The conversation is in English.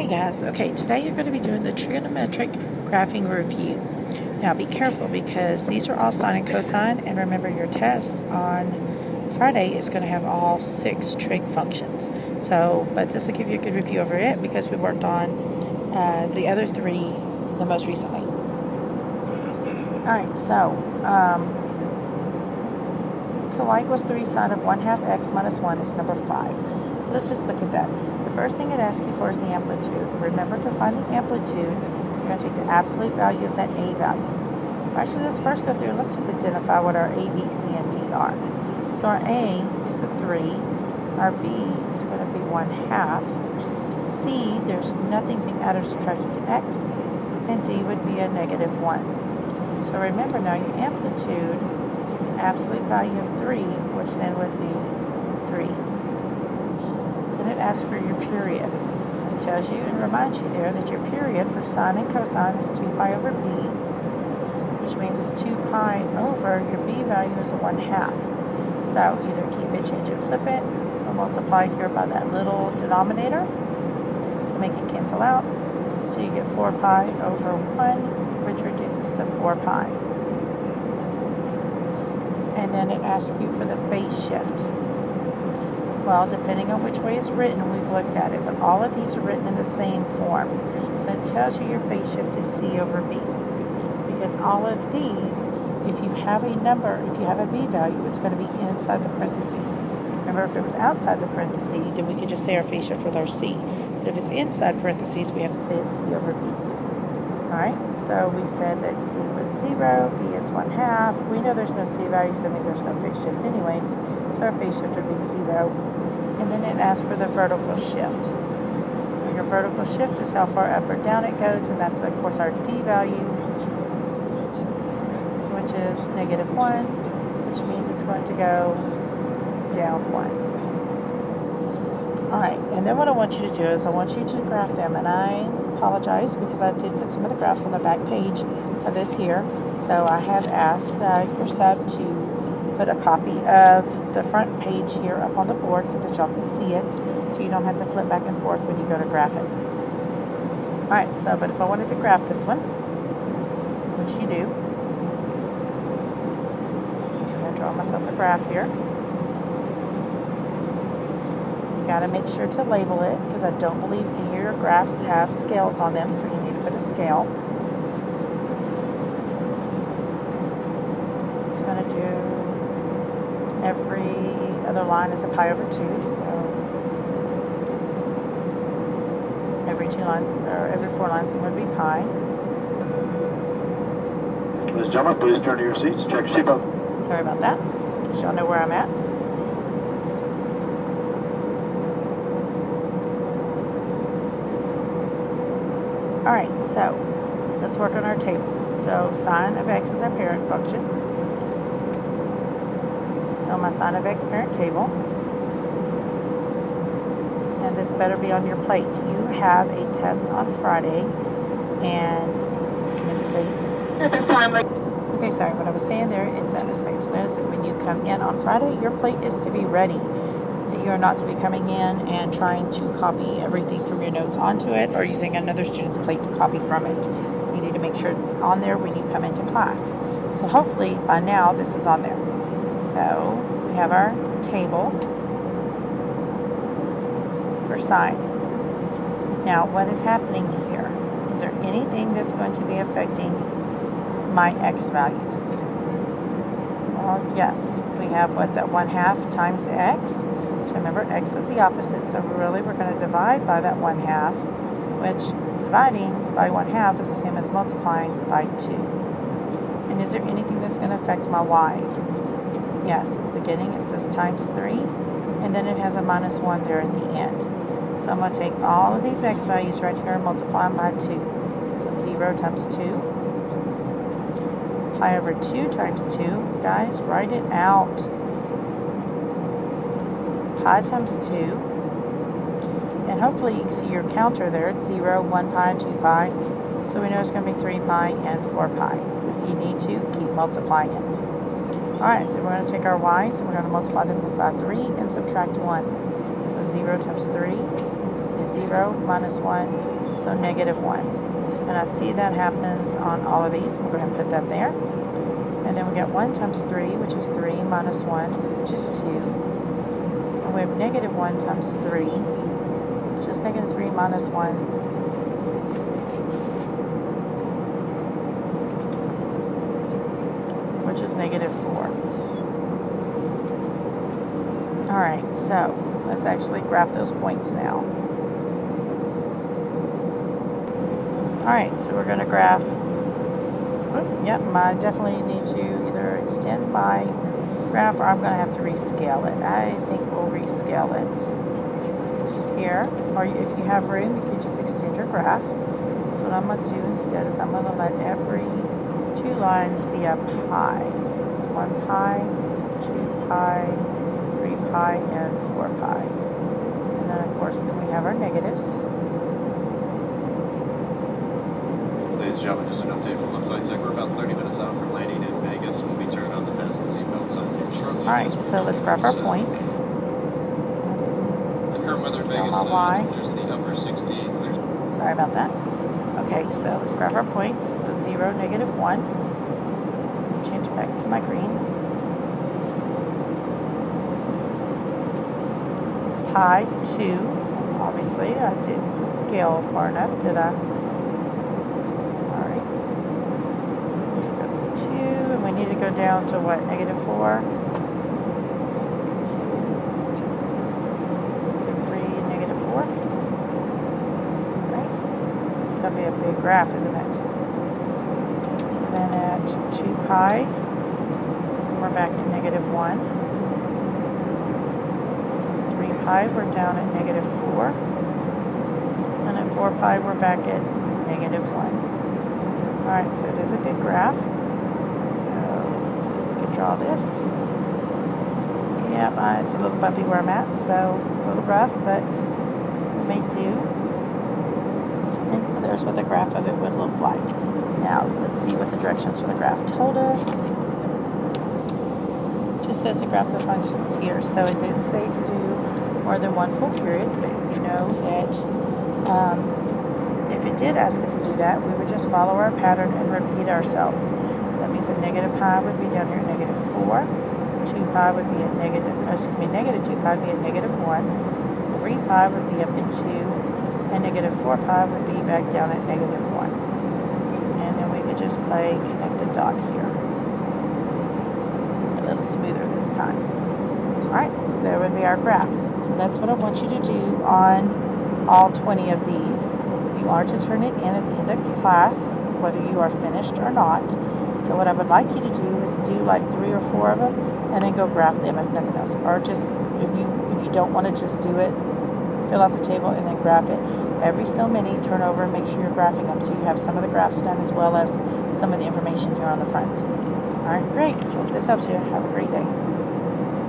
Hey guys, okay, today you're going to be doing the trigonometric graphing review. Now be careful because these are all sine and cosine, and remember your test on Friday is going to have all 6 trig functions. But this will give you a good review over it because we worked on the other 3 the most recently. Alright, so y equals 3 sine of 1/2 x minus 1 is number 5. So let's just look at that. The first thing it asks you for is the amplitude. Remember, to find the amplitude, you're going to take the absolute value of that a value. Actually, let's first go through and let's just identify what our a, b, c, and d are. So our a is a 3, our b is going to be 1/2, c, there's nothing being added or subtracted to x, and d would be a -1. So remember now, your amplitude is an absolute value of 3, which then would be 3. Then it asks for your period. It tells you and reminds you there that your period for sine and cosine is 2 pi over b, which means it's 2 pi over your b value is a 1/2. So either keep it, change it, flip it, or multiply here by that little denominator to make it cancel out. So you get 4 pi over 1, which reduces to 4 pi. And then it asks you for the phase shift. Well, depending on which way it's written, we've looked at it, but all of these are written in the same form. So it tells you your phase shift is c over b. Because all of these, if you have a number, if you have a b value, it's going to be inside the parentheses. Remember, if it was outside the parentheses, then we could just say our phase shift with our c. But if it's inside parentheses, we have to say it's c over b. Alright, so we said that c was 0, b is 1/2. We know there's no c value, so it means there's no phase shift anyways. So our phase shift would be 0. And then it asks for the vertical shift. And your vertical shift is how far up or down it goes, and that's, of course, our d value, which is -1, which means it's going to go down 1. Alright, and then what I want you to do is I want you to graph them, and I apologize because I did put some of the graphs on the back page of this here. So I have asked your sub to put a copy of the front page here up on the board so that y'all can see it, so you don't have to flip back and forth when you go to graph it. Alright, but if I wanted to graph this one, which you do, I'm going to draw myself a graph here. You got to make sure to label it because I don't believe any of your graphs have scales on them, so you need to put a scale. I'm just going to do every other line is a pi over 2, so every 2 lines, or every 4 lines would be pi. Ladies and gentlemen, please turn to your seats. Check your seatbelt. Sorry about that. Just y'all know where I'm at. Alright, so let's work on our table. So sine of x is our parent function. So my sine of x parent table. And this better be on your plate. You have a test on Friday, and Miss Bates. Okay, sorry, what I was saying there is that Miss Bates knows that when you come in on Friday, your plate is to be ready. You're not to be coming in and trying to copy everything from your notes onto it or using another student's plate to copy from it. You need to make sure it's on there when you come into class. So hopefully by now this is on there. So we have our table for sine. Now what is happening here? Is there anything that's going to be affecting my x values? Well, yes. We have what, that 1/2 times x. So remember, x is the opposite, so really we're going to divide by that 1/2, which dividing by 1/2 is the same as multiplying by 2. And is there anything that's going to affect my y's? Yes, at the beginning it says times 3, and then it has a -1 there at the end. So I'm going to take all of these x values right here and multiply them by 2. So 0 times 2. Pi over 2 times 2. Guys, write it out. Pi times 2, and hopefully you can see your counter there. It's 0, 1 pi, 2 pi, so we know it's going to be 3 pi and 4 pi. If you need to, keep multiplying it. Alright, then we're going to take our y's and we're going to multiply them by 3 and subtract 1. So 0 times 3 is 0 minus 1, so negative 1. And I see that happens on all of these. We'll go ahead and put that there. And then we get 1 times 3, which is 3 minus 1, which is 2. And we have negative 1 times 3, which is negative 3 minus 1, which is negative 4. Alright, so let's actually graph those points now. Alright, so we're going to graph. Yep, I definitely need to either extend my graph or I'm going to have to rescale it. I think we'll rescale it here. Or if you have room, you can just extend your graph. So what I'm going to do instead is I'm going to let every 2 lines be a pi. So this is 1 pi, 2 pi, 3 pi, and 4 pi. And then of course then we have our negatives. Ladies and gentlemen, just a note table. Looks like we're about 30 minutes out from landing in Vegas. We'll be turning on the fasten seatbelt sign here shortly. Alright, so let's graph our points. The current weather in Vegas temperatures in the upper 60s. Sorry about that. Okay, so let's graph our points. So 0, negative 1. So let me change back to my green. Pi 2. Obviously, I didn't scale far enough, did I? Sorry. We need to go to 2, and we need to go down to what? Negative 4. 2, negative 3, negative 4. Right? It's going to be a big graph, isn't it? So then at 2 pi, we're back at negative 1. 3 pi, we're down at negative 4. And at 4 pi, we're back at negative 1. Alright, so it is a big graph. So let's see if we can draw this. Yep, it's a little bumpy where I'm at, so it's a little rough, but it may do. And so there's what the graph of it would look like. Now, let's see what the directions for the graph told us. It just says to graph the functions here, so it didn't say to do more than 1 full period, but you know that if it did ask us to do that, we would just follow our pattern and repeat ourselves. So that means that negative pi would be down here at negative 4, 2 pi would be at negative 2 pi would be at negative 1, 3 pi would be up at 2, and negative 4 pi would be back down at negative 1. And then we could just play connect the dot here. A little smoother this time. Alright, so there would be our graph. So that's what I want you to do on all 20 of these. You are to turn it in at the end of the class, whether you are finished or not. So what I would like you to do is do like 3 or 4 of them, and then go graph them if nothing else. Or just, if you don't want to just do it, fill out the table and then graph it. Every so many, turn over and make sure you're graphing them so you have some of the graphs done as well as some of the information here on the front. Alright, great. Hope this helps you. Have a great day.